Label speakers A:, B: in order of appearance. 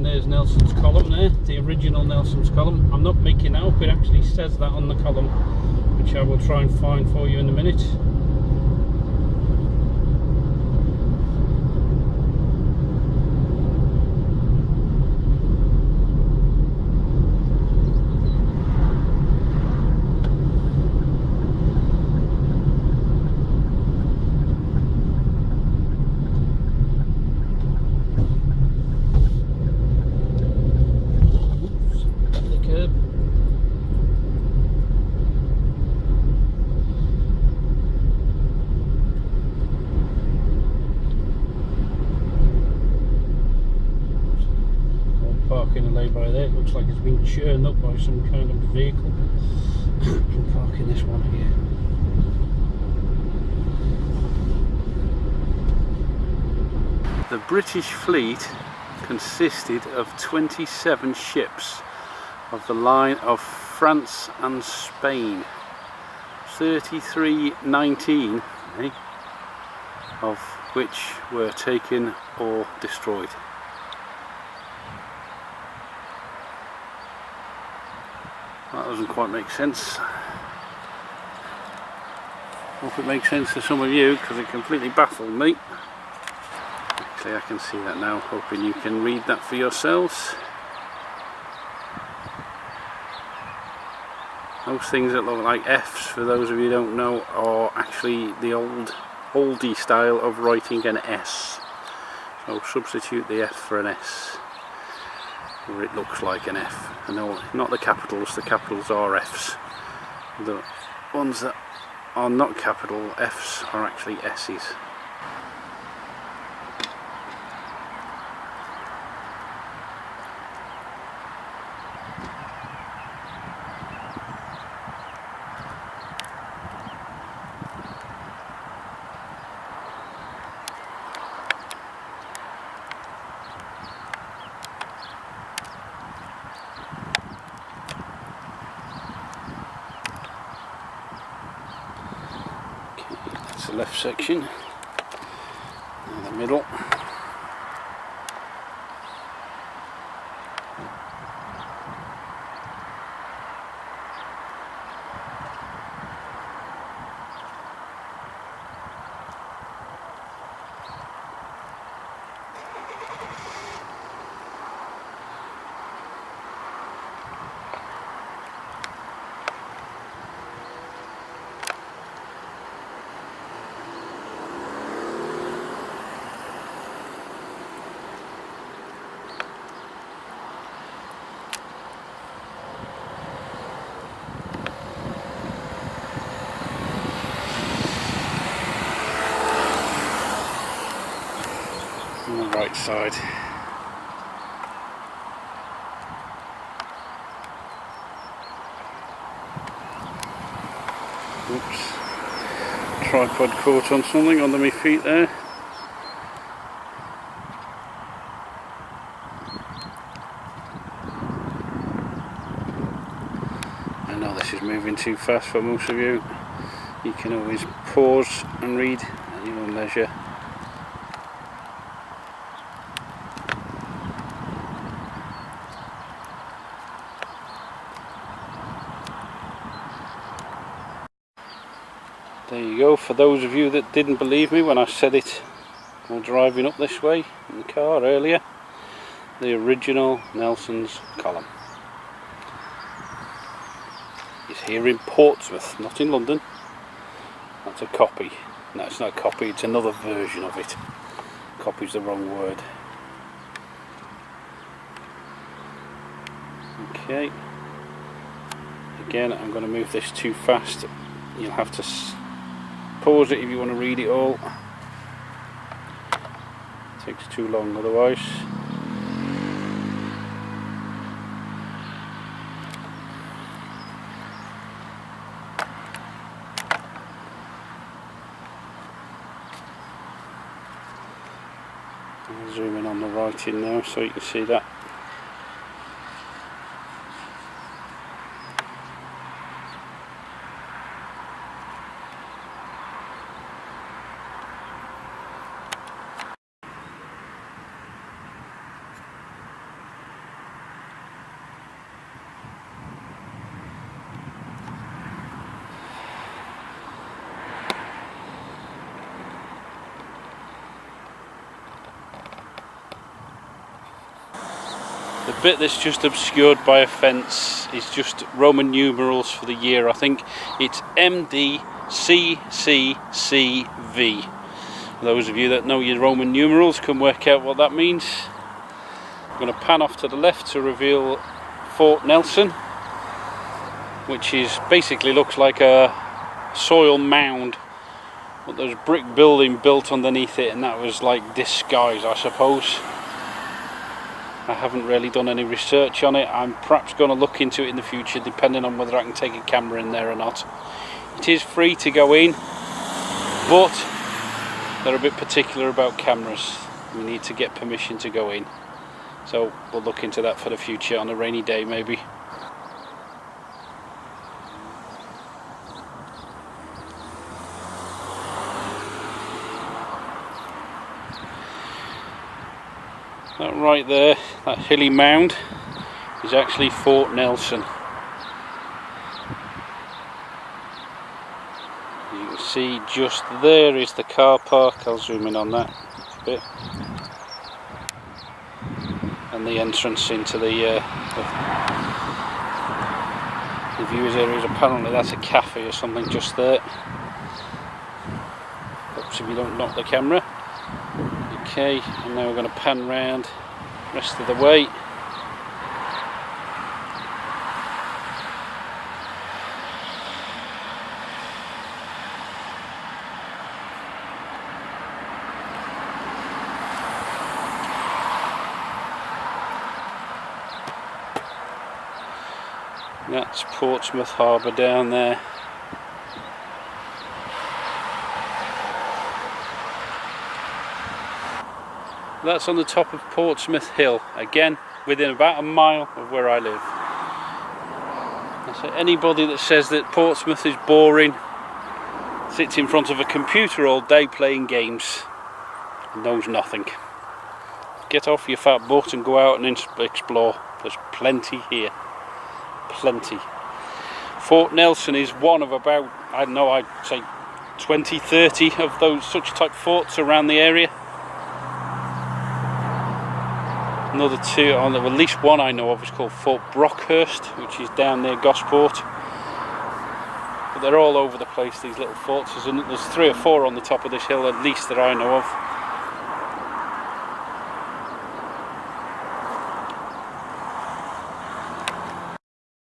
A: and there's Nelson's column there, the original Nelson's column. I'm not making out, it actually says that on the column, which I will try and find for you in a minute. Parking a lay-by there, it looks like it's been churned up by some kind of vehicle. I'm parking this one here. The British fleet consisted of 27 ships of the line of France and Spain, 3319 of which were taken or destroyed. That doesn't quite make sense. Hope it makes sense to some of you, because it completely baffled me. Actually, I can see that now, hoping you can read that for yourselves. Those things that look like F's, for those of you who don't know, are actually the oldie style of writing an S. So substitute the F for an S, where it looks like an F. No, not the capitals are F's. The ones that are not capital F's are actually S's. The left section and the middle. On the right side. Oops. Tripod caught on something under my feet there. I know this is moving too fast for most of you. You can always pause and read at your own leisure. There you go, for those of you that didn't believe me when I said it while driving up this way in the car earlier, the original Nelson's column is here in Portsmouth, not in London. That's a copy. No, it's not a copy, it's another version of it. Copy's the wrong word. Okay. Again, I'm going to move this too fast. You'll have to pause it if you want to read it all. It takes too long otherwise. I'll zoom in on the writing now so you can see that. The bit that's just obscured by a fence is just Roman numerals for the year. I think it's MDCCCV. Those of you that know your Roman numerals can work out what that means. I'm going to pan off to the left to reveal Fort Nelson, which is basically looks like a soil mound, but there's a brick building built underneath it, and that was like disguise, I suppose. I haven't really done any research on it. I'm perhaps going to look into it in the future, depending on whether I can take a camera in there or not. It is free to go in, but they're a bit particular about cameras. We need to get permission to go in. So we'll look into that for the future on a rainy day maybe. That right there, that hilly mound, is actually Fort Nelson. You can see just there is the car park. I'll zoom in on that a bit. And the entrance into the viewers areas. Apparently that's a cafe or something just there. Oops, if you don't knock the camera. Okay, and now we're going to pan round the rest of the way. That's Portsmouth Harbour down there. That's on the top of Portsmouth Hill, again within about a mile of where I live. So anybody that says that Portsmouth is boring sits in front of a computer all day playing games and knows nothing. Get off your fat butt and go out and explore. There's plenty here. Plenty. Fort Nelson is one of about, I don't know, I'd say 20, 30 of those such type forts around the area. Another two, well, at least one I know of is called Fort Brockhurst, which is down near Gosport. But they're all over the place, these little forts. There's 3 or 4 on the top of this hill at least that I know of.